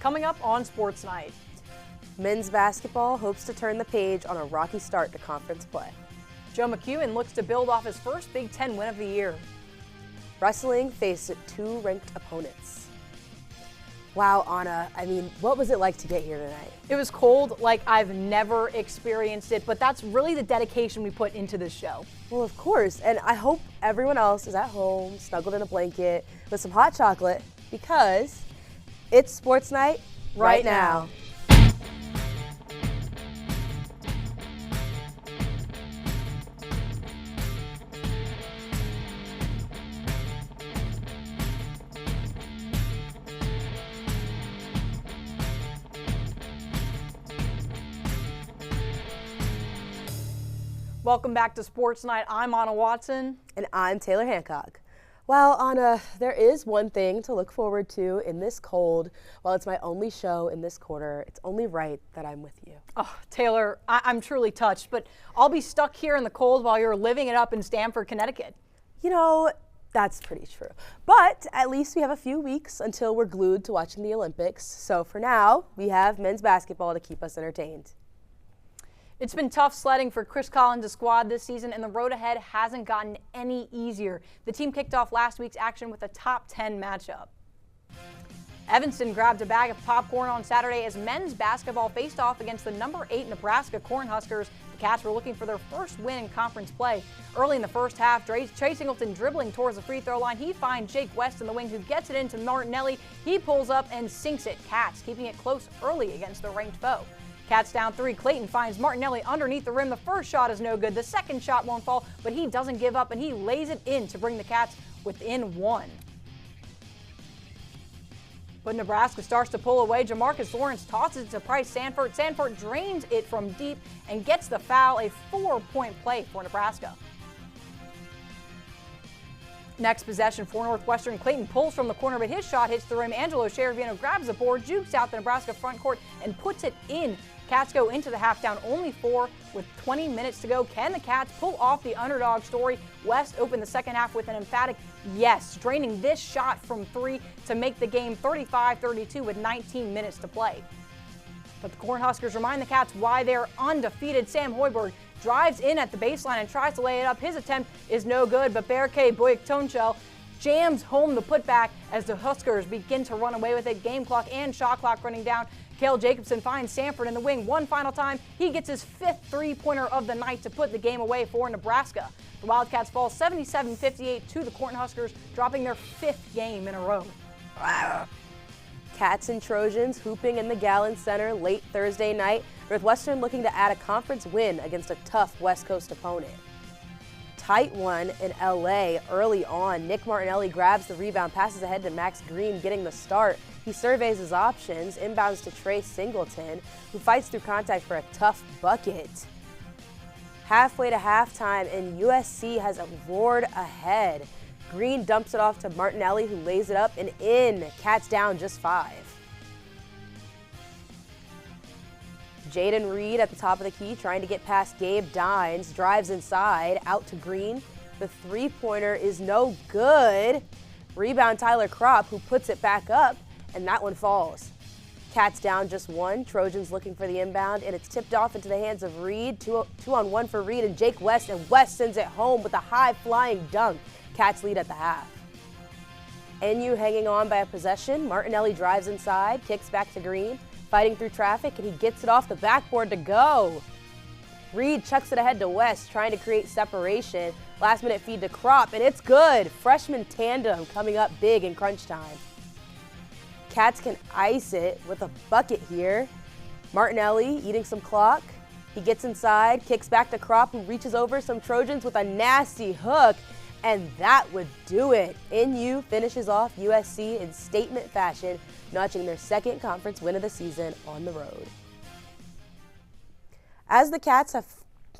coming up on Sports Night. Men's basketball hopes to turn the page on a rocky start to conference play. Joe McEwen looks to build off his first Big Ten win of the year. Wrestling faced 2 ranked opponents. Wow, Anna, what was it like to get here tonight? It was cold like I've never experienced it, but that's really the dedication we put into this show. Well, of course, and I hope everyone else is at home, snuggled in a blanket with some hot chocolate, because it's Sports Night right now. Welcome back to Sports Night. I'm Anna Watson. And I'm Taylor Hancock. Well, Anna, there is one thing to look forward to in this cold. While it's my only show in this quarter, it's only right that I'm with you. Oh, Taylor, I'm truly touched, but I'll be stuck here in the cold while you're living it up in Stamford, Connecticut. You know, that's pretty true. But at least we have a few weeks until we're glued to watching the Olympics. So for now, we have men's basketball to keep us entertained. It's been tough sledding for Chris Collins' squad this season, and the road ahead hasn't gotten any easier. The team kicked off last week's action with a top 10 matchup. Evanston grabbed a bag of popcorn on Saturday as men's basketball faced off against the number 8 Nebraska Cornhuskers. The Cats were looking for their first win in conference play. Early in the first half, Trey Singleton dribbling towards the free throw line. He finds Jake West in the wing, who gets it into Martinelli. He pulls up and sinks it. Cats keeping it close early against the ranked foe. Cats down 3. Clayton finds Martinelli underneath the rim. The first shot is no good. The second shot won't fall, but he doesn't give up, and he lays it in to bring the Cats within 1. But Nebraska starts to pull away. Jamarcus Lawrence tosses it to Price Sanford. Sanford drains it from deep and gets the foul, a 4-point play for Nebraska. Next possession for Northwestern. Clayton pulls from the corner, but his shot hits the rim. Angelo Cheravino grabs the board, jukes out the Nebraska front court, and puts it in. Cats go into the half down only 4 with 20 minutes to go. Can the Cats pull off the underdog story? West opened the second half with an emphatic yes, draining this shot from 3 to make the game 35-32 with 19 minutes to play. But the Cornhuskers remind the Cats why they're undefeated. Sam Hoiberg drives in at the baseline and tries to lay it up. His attempt is no good, but Berke Boyek-Tonchel jams home the putback as the Huskers begin to run away with it. Game clock and shot clock running down. Cale Jacobson finds Sanford in the wing one final time. He gets his 5th three-pointer of the night to put the game away for Nebraska. The Wildcats fall 77-58 to the Cornhuskers, dropping their 5th game in a row. Cats and Trojans hooping in the Gallon Center late Thursday night. Northwestern looking to add a conference win against a tough West Coast opponent. Tight one in LA early on. Nick Martinelli grabs the rebound, passes ahead to Max Green, getting the start. He surveys his options, inbounds to Trey Singleton, who fights through contact for a tough bucket. Halfway to halftime, and USC has roared ahead. Green dumps it off to Martinelli, who lays it up and in. Cats down just 5. Jaden Reed at the top of the key, trying to get past Gabe Dines, drives inside, out to Green. The three-pointer is no good. Rebound Tyler Kropp, who puts it back up, and that one falls. Cats down just 1. Trojans looking for the inbound, and it's tipped off into the hands of Reed. 2-on-1 for Reed and Jake West, and West sends it home with a high-flying dunk. Cats lead at the half. NU hanging on by a possession. Martinelli drives inside, kicks back to Green, fighting through traffic, and he gets it off the backboard to go. Reed chucks it ahead to West, trying to create separation. Last-minute feed to Kropp, and it's good. Freshman tandem coming up big in crunch time. Cats can ice it with a bucket here. Martinelli eating some clock. He gets inside, kicks back to Kropp, who reaches over some Trojans with a nasty hook, and that would do it. NU finishes off USC in statement fashion, notching their 2nd conference win of the season on the road. As the Cats have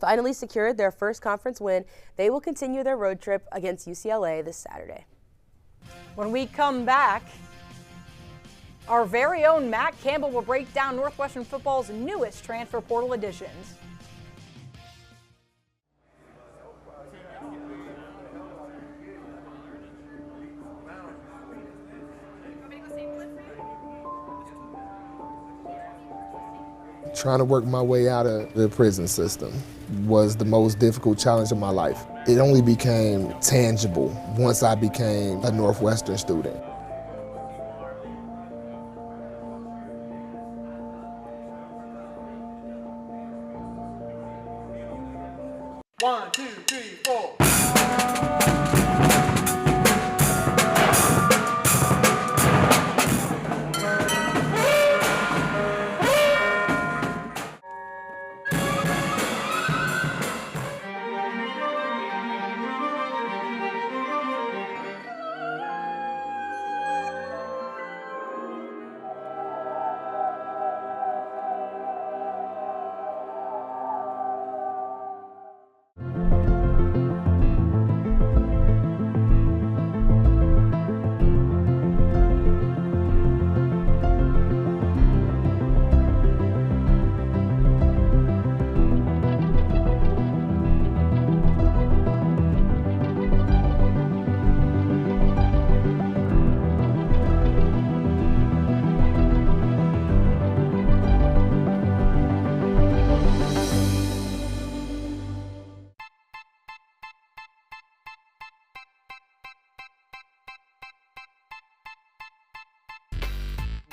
finally secured their first conference win, they will continue their road trip against UCLA this Saturday. When we come back, our very own Matt Campbell will break down Northwestern football's newest transfer portal additions. Trying to work my way out of the prison system was the most difficult challenge of my life. It only became tangible once I became a Northwestern student. One, two, three, four.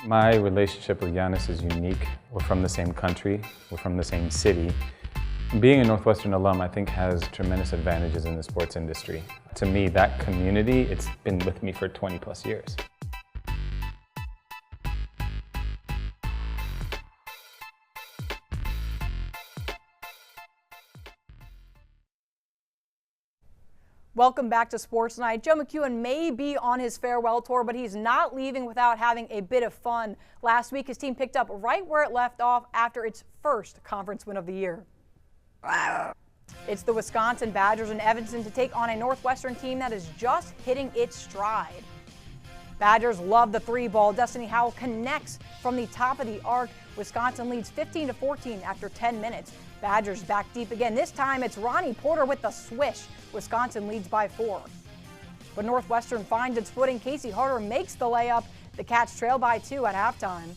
My relationship with Giannis is unique. We're from the same country, we're from the same city. Being a Northwestern alum, I think, has tremendous advantages in the sports industry. To me, that community, it's been with me for 20 plus years. Welcome back to Sports Night. Joe McEwen may be on his farewell tour, but he's not leaving without having a bit of fun. Last week, his team picked up right where it left off after its first conference win of the year. It's the Wisconsin Badgers in Evanston to take on a Northwestern team that is just hitting its stride. Badgers love the three ball. Destiny Howell connects from the top of the arc. Wisconsin leads 15-14 after 10 minutes. Badgers back deep again. This time it's Ronnie Porter with the swish. Wisconsin leads by 4. But Northwestern finds its footing. Casey Harder makes the layup. The Cats trail by 2 at halftime.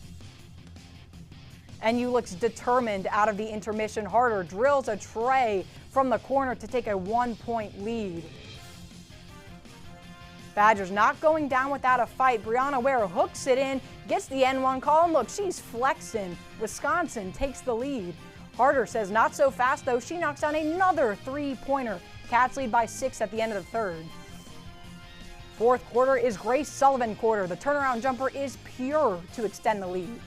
NU looks determined out of the intermission. Harder drills a tray from the corner to take a 1-point lead. Badgers not going down without a fight. Brianna Ware hooks it in, gets the N1 call, and look, she's flexing. Wisconsin takes the lead. Harder says not so fast, though. She knocks down another three-pointer. Cats lead by 6 at the end of the third. Fourth quarter is Grace Sullivan quarter. The turnaround jumper is pure to extend the lead.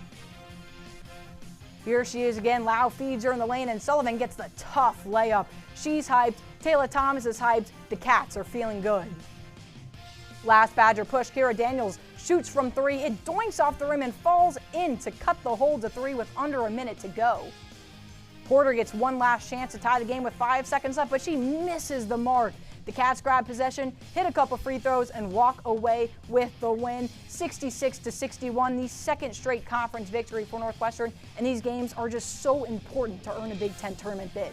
Here she is again. Lau feeds her in the lane, and Sullivan gets the tough layup. She's hyped. Taylor Thomas is hyped. The Cats are feeling good. Last Badger push. Kira Daniels shoots from 3. It doinks off the rim and falls in to cut the hole to 3 with under a minute to go. Porter gets one last chance to tie the game with 5 seconds left, but she misses the mark. The Cats grab possession, hit a couple free throws, and walk away with the win. 66-61, the second straight conference victory for Northwestern, and these games are just so important to earn a Big Ten tournament bid.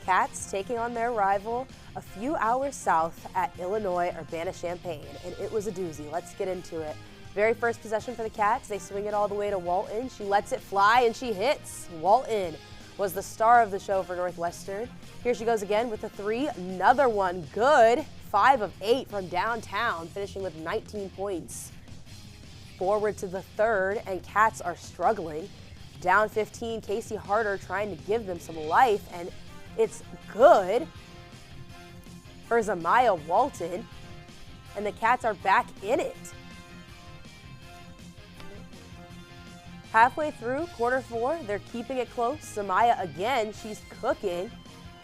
Cats taking on their rival a few hours south at Illinois Urbana-Champaign, and it was a doozy. Let's get into it. Very first possession for the Cats. They swing it all the way to Walton. She lets it fly and she hits. Walton was the star of the show for Northwestern. Here she goes again with a 3. Another one good. 5 of 8 from downtown, finishing with 19 points. Forward to the third, and Cats are struggling. Down 15, Casey Harder trying to give them some life, and it's good for Zamaya Walton, and the Cats are back in it. Halfway through quarter 4, they're keeping it close. Zamaya again, she's cooking.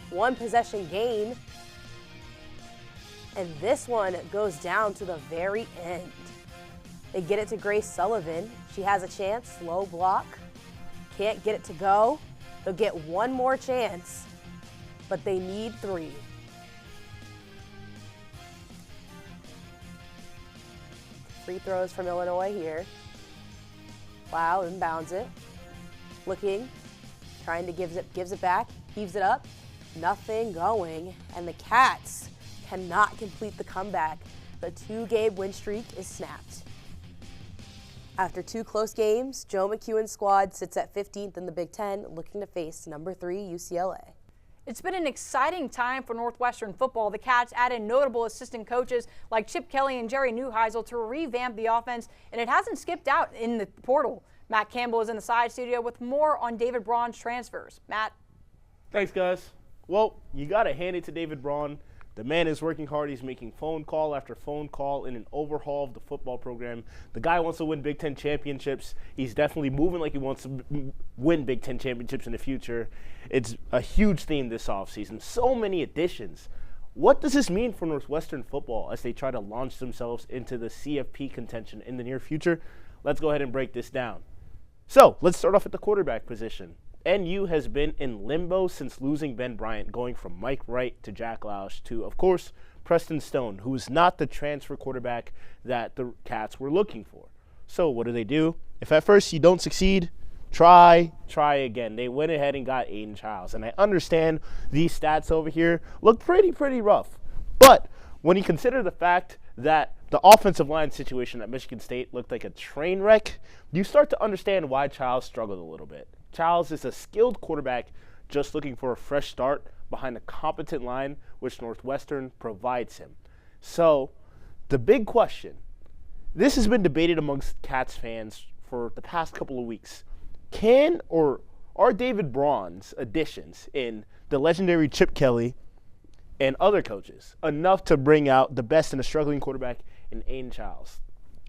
1 possession gain. And this one goes down to the very end. They get it to Grace Sullivan. She has a chance, low block. Can't get it to go. They'll get one more chance, but they need 3. Free throws from Illinois here. Wow, inbounds it. Looking, trying to gives it back, heaves it up. Nothing going, and the Cats cannot complete the comeback. The 2-game win streak is snapped. After 2 close games, Joe McEwen's squad sits at 15th in the Big Ten, looking to face number 3 UCLA. It's been an exciting time for Northwestern football. The Cats added notable assistant coaches like Chip Kelly and Jerry Neuheisel to revamp the offense, and it hasn't skipped out in the portal. Matt Campbell is in the side studio with more on David Braun's transfers. Matt. Thanks, guys. Well, you got to hand it to David Braun. The man is working hard. He's making phone call after phone call in an overhaul of the football program. The guy wants to win Big Ten championships. He's definitely moving like he wants to win Big Ten championships in the future. It's a huge theme this offseason. So many additions. What does this mean for Northwestern football as they try to launch themselves into the CFP contention in the near future? Let's go ahead and break this down. So let's start off at the quarterback position. NU has been in limbo since losing Ben Bryant, going from Mike Wright to Jack Lausch to, of course, Preston Stone, who is not the transfer quarterback that the Cats were looking for. So what do? If at first you don't succeed, try again. They went ahead and got Aiden Childs. And I understand these stats over here look pretty rough. But when you consider the fact that the offensive line situation at Michigan State looked like a train wreck, you start to understand why Childs struggled a little bit. Childs is a skilled quarterback just looking for a fresh start behind a competent line, which Northwestern provides him. So, the big question, this has been debated amongst Cats fans for the past couple of weeks. Can or are David Braun's additions in the legendary Chip Kelly and other coaches enough to bring out the best in a struggling quarterback in Aiden Childs?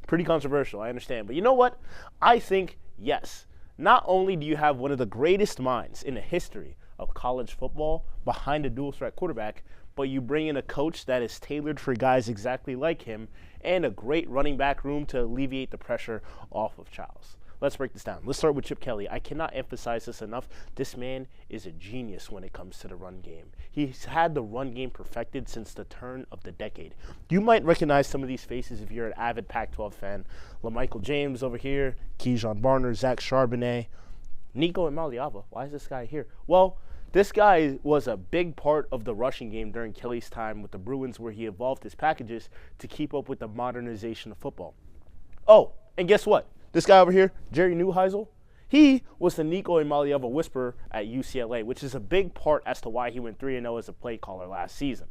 Pretty controversial, I understand. But you know what? I think yes. Not only do you have one of the greatest minds in the history of college football behind a dual-threat quarterback, but you bring in a coach that is tailored for guys exactly like him and a great running back room to alleviate the pressure off of Childs. Let's break this down. Let's start with Chip Kelly. I cannot emphasize this enough. This man is a genius when it comes to the run game. He's had the run game perfected since the turn of the decade. You might recognize some of these faces if you're an avid Pac-12 fan. LaMichael James over here, Keyshawn Barner, Zach Charbonnet, Nico Emaliava. Why is this guy here? Well, this guy was a big part of the rushing game during Kelly's time with the Bruins, where he evolved his packages to keep up with the modernization of football. Oh, and guess what? This guy over here, Jerry Neuheisel, he was the Nico Emaliava whisperer at UCLA, which is a big part as to why he went 3-0 as a play caller last season.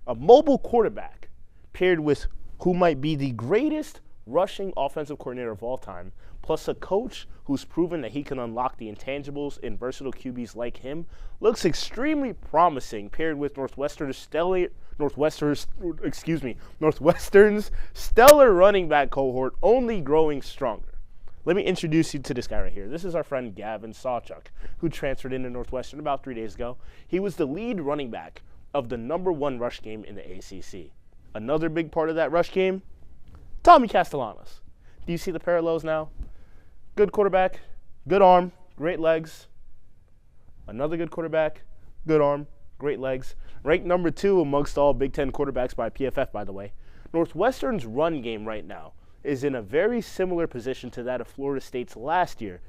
A mobile quarterback paired with who might be the greatest rushing offensive coordinator of all time, plus a coach who's proven that he can unlock the intangibles in versatile QBs like him, looks extremely promising paired with Northwestern's stellar running back cohort only growing stronger. Let me introduce you to this guy right here. This is our friend Gavin Sawchuk, who transferred into Northwestern about 3 days ago. He was the lead running back of the #1 rush game in the ACC. Another big part of that rush game, Tommy Castellanos. Do you see the parallels now? Good quarterback, good arm, great legs. Another good quarterback, good arm, great legs. Ranked #2 amongst all Big Ten quarterbacks by PFF, by the way. Northwestern's run game right now is in a very similar position to that of Florida State's last year,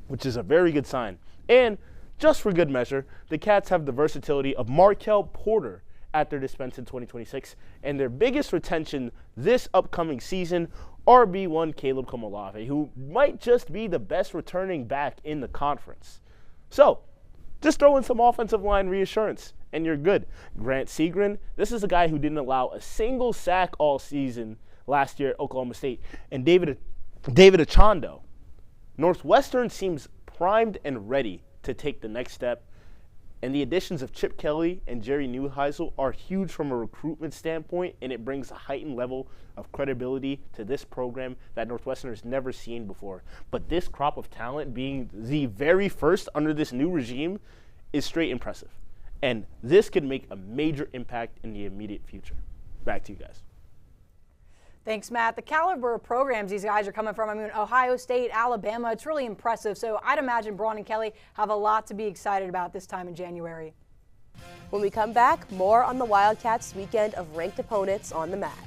which is a very good sign. And just for good measure, the Cats have the versatility of Markel Porter at their dispense in 2026, and their biggest retention this upcoming season, RB1 Caleb Komolave, who might just be the best returning back in the conference. So, just throw in some offensive line reassurance, and you're good. Grant Segrin, this is a guy who didn't allow a single sack all season last year at Oklahoma State. And David Achondo. Northwestern seems primed and ready to take the next step. And the additions of Chip Kelly and Jerry Neuheisel are huge from a recruitment standpoint, and it brings a heightened level of credibility to this program that Northwestern has never seen before. But this crop of talent, being the very first under this new regime, is straight impressive. And this could make a major impact in the immediate future. Back to you guys. Thanks, Matt. The caliber of programs these guys are coming from, Ohio State, Alabama, it's really impressive. So I'd imagine Braun and Kelly have a lot to be excited about this time in January. When we come back, more on the Wildcats' weekend of ranked opponents on the mat.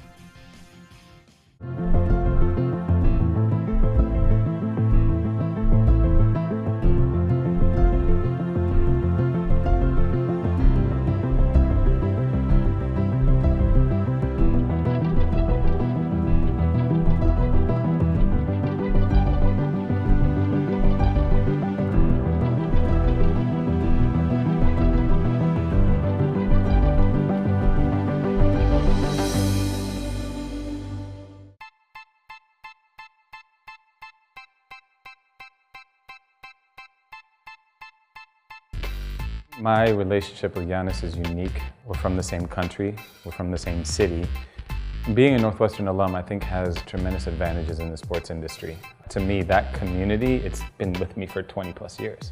My relationship with Giannis is unique. We're from the same country, we're from the same city. Being a Northwestern alum, I think, has tremendous advantages in the sports industry. To me, that community, it's been with me for 20 plus years.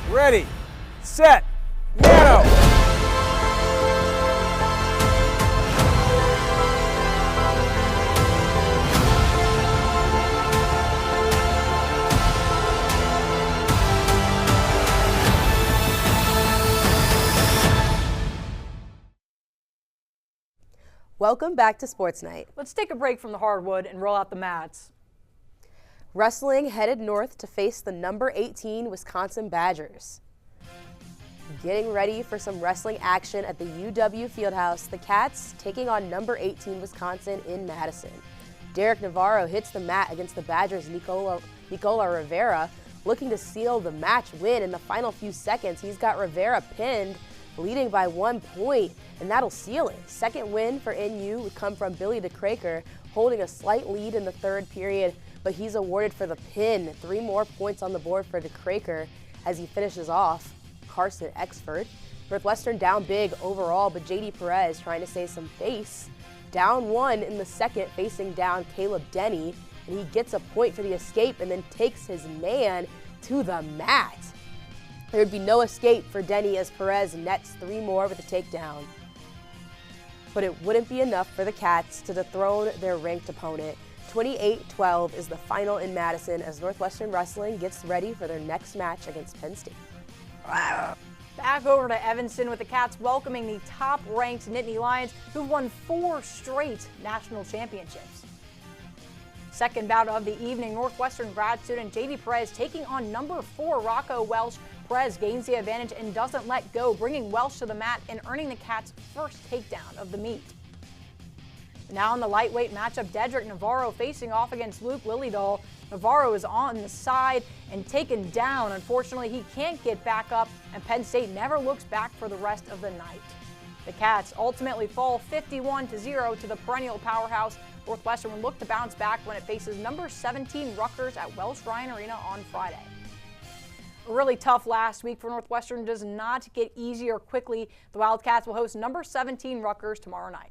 Ready, set, piano! Welcome back to Sports Night. Let's take a break from the hardwood and roll out the mats. Wrestling headed north to face the number 18 Wisconsin Badgers. Getting ready for some wrestling action at the UW Fieldhouse, the Cats taking on number 18 Wisconsin in Madison. Derek Navarro hits the mat against the Badgers' Nicola Rivera, looking to seal the match win in the final few seconds. He's got Rivera pinned, leading by 1 point, and that'll seal it. Second win for NU would come from Billy DeCraker, holding a slight lead in the third period, but he's awarded for the pin. 3 more points on the board for DeCraker as he finishes off Carson Exford. Northwestern down big overall, but JD Perez trying to save some face. Down 1 in the second, facing down Caleb Denny, and he gets a point for the escape and then takes his man to the mat. There would be no escape for Denny as Perez nets 3 more with a takedown. But it wouldn't be enough for the Cats to dethrone their ranked opponent. 28-12 is the final in Madison as Northwestern Wrestling gets ready for their next match against Penn State. Back over to Evanston with the Cats welcoming the top-ranked Nittany Lions, who've won 4 straight national championships. Second bout of the evening, Northwestern grad student JD Perez taking on number 4 Rocco Welsh. Perez gains the advantage and doesn't let go, bringing Welsh to the mat and earning the Cats' first takedown of the meet. Now in the lightweight matchup, Dedrick Navarro facing off against Luke Lillydahl. Navarro is on the side and taken down. Unfortunately, he can't get back up, and Penn State never looks back for the rest of the night. The Cats ultimately fall 51-0 to the perennial powerhouse. Northwestern will look to bounce back when it faces number 17 Rutgers at Welsh Ryan Arena on Friday. A really tough last week for Northwestern does not get easier quickly. The Wildcats will host number 17 Rutgers tomorrow night.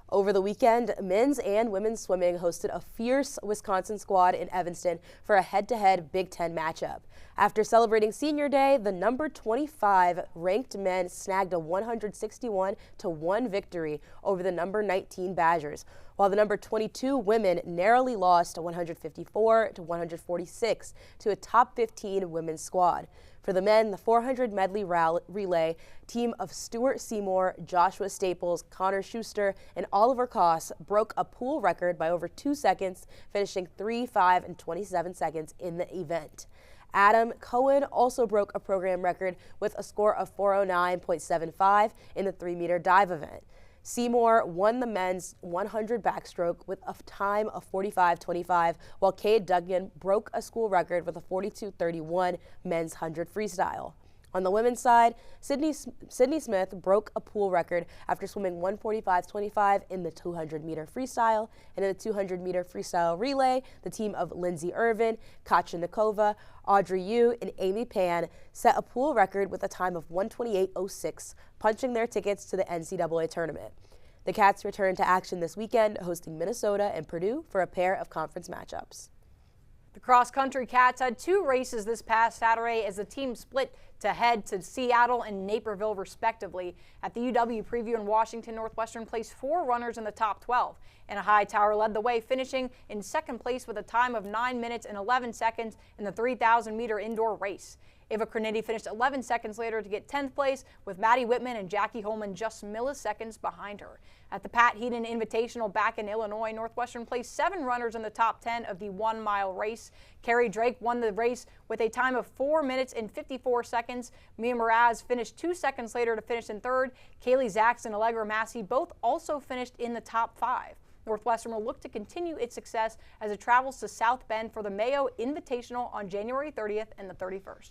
Over the weekend, men's and women's swimming hosted a fierce Wisconsin squad in Evanston for a head-to-head Big Ten matchup. After celebrating Senior Day, the number 25 ranked men snagged a 161-1 victory over the number 19 Badgers, while the number 22 women narrowly lost 154-146 to a top 15 women's squad. For the men, the 400 medley relay team of Stuart Seymour, Joshua Staples, Connor Schuster, and Oliver Koss broke a pool record by over 2 seconds, finishing 3, 5, and 27 seconds in the event. Adam Cohen also broke a program record with a score of 409.75 in the 3-meter dive event. Seymour won the men's 100 backstroke with a time of 45.25, while Cade Duggan broke a school record with a 42.31 men's 100 freestyle. On the women's side, Sydney Smith broke a pool record after swimming 145.25 in the 200-meter freestyle. And in the 200-meter freestyle relay, the team of Lindsay Irvin, Katja Nikova, Audrey Yu, and Amy Pan set a pool record with a time of 128.06, punching their tickets to the NCAA tournament. The Cats return to action this weekend, hosting Minnesota and Purdue for a pair of conference matchups. The cross-country Cats had 2 races this past Saturday as the team split to head to Seattle and Naperville respectively. At the UW Preview in Washington, Northwestern placed 4 runners in the top 12. And a Hightower led the way, finishing in second place with a time of 9 minutes and 11 seconds in the 3,000-meter indoor race. Eva Cronity finished 11 seconds later to get 10th place, with Maddie Whitman and Jackie Holman just milliseconds behind her. At the Pat Heaton Invitational back in Illinois, Northwestern placed 7 runners in the top 10 of the 1-mile race. Carrie Drake won the race with a time of 4 minutes and 54 seconds. Mia Mraz finished 2 seconds later to finish in third. Kaylee Zacks and Allegra Massey both also finished in the top 5. Northwestern will look to continue its success as it travels to South Bend for the Mayo Invitational on January 30th and the 31st.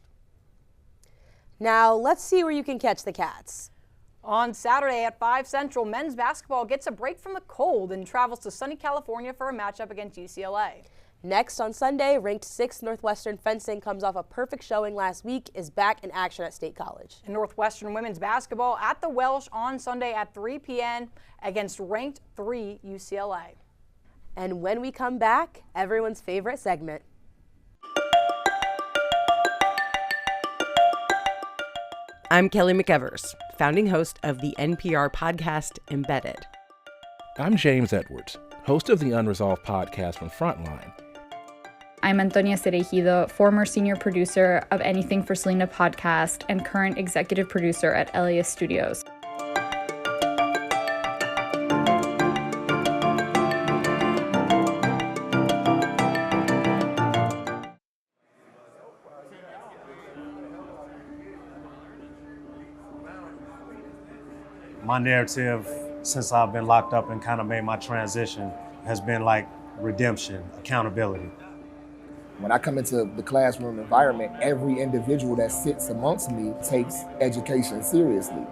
Now, let's see where you can catch the Cats. On Saturday at 5 Central, men's basketball gets a break from the cold and travels to sunny California for a matchup against UCLA. Next on Sunday, ranked 6th Northwestern fencing comes off a perfect showing last week, is back in action at State College. And Northwestern women's basketball at the Welsh on Sunday at 3 p.m. against ranked 3 UCLA. And when we come back, everyone's favorite segment. I'm Kelly McEvers, founding host of the NPR podcast Embedded. I'm James Edwards, host of the Unresolved podcast from Frontline. I'm Antonia Cereijido, former senior producer of Anything for Selena podcast and current executive producer at Elias Studios. My narrative, since I've been locked up and kind of made my transition, has been like redemption, accountability. When I come into the classroom environment, every individual that sits amongst me takes education seriously.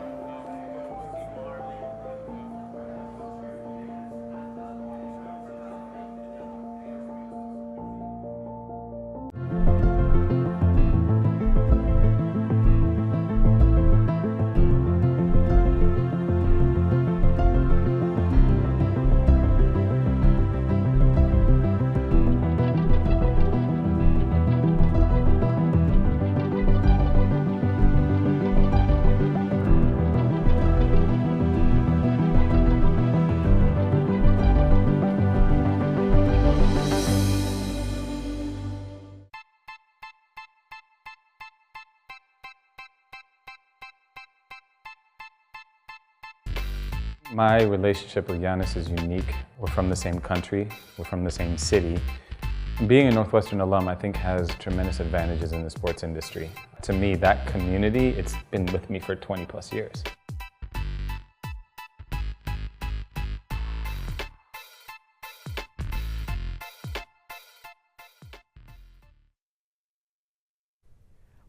My relationship with Giannis is unique. We're from the same country, we're from the same city. Being a Northwestern alum, I think, has tremendous advantages in the sports industry. To me, that community, it's been with me for 20 plus years.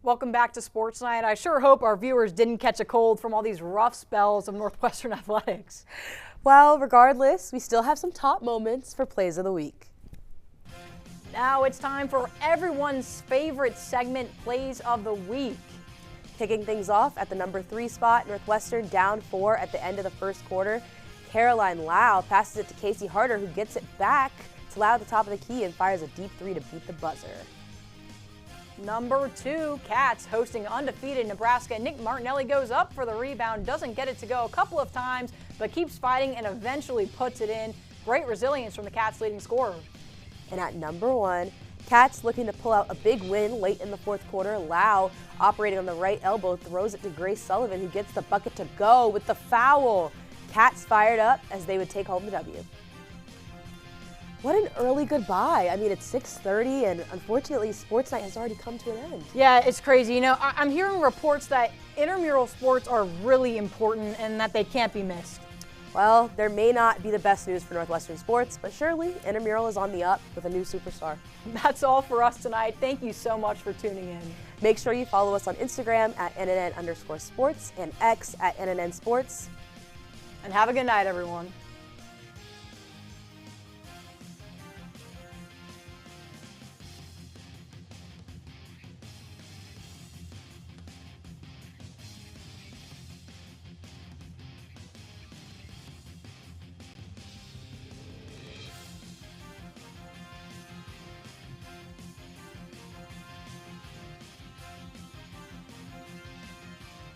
Welcome back to Sports Night. I sure hope our viewers didn't catch a cold from all these rough spells of Northwestern athletics. Well, regardless, we still have some top moments for Plays of the Week. Now it's time for everyone's favorite segment, Plays of the Week. Kicking things off at the number 3 spot, Northwestern down 4 at the end of the first quarter. Caroline Lau passes it to Casey Harder, who gets it back to Lau at the top of the key and fires a deep 3 to beat the buzzer. Number 2, Cats hosting undefeated Nebraska. Nick Martinelli goes up for the rebound, doesn't get it to go a couple of times, but keeps fighting and eventually puts it in. Great resilience from the Cats' leading scorer. And at number 1, Cats looking to pull out a big win late in the fourth quarter. Lau, operating on the right elbow, throws it to Grace Sullivan, who gets the bucket to go with the foul. Cats fired up as they would take home the W. What an early goodbye. I mean, it's 6:30, and unfortunately, Sports Night has already come to an end. Yeah, it's crazy. You know, I'm hearing reports that intramural sports are really important and that they can't be missed. Well, there may not be the best news for Northwestern sports, but surely intramural is on the up with a new superstar. That's all for us tonight. Thank you so much for tuning in. Make sure you follow us on Instagram at @NNN_sports and X at NNN Sports. And have a good night, everyone.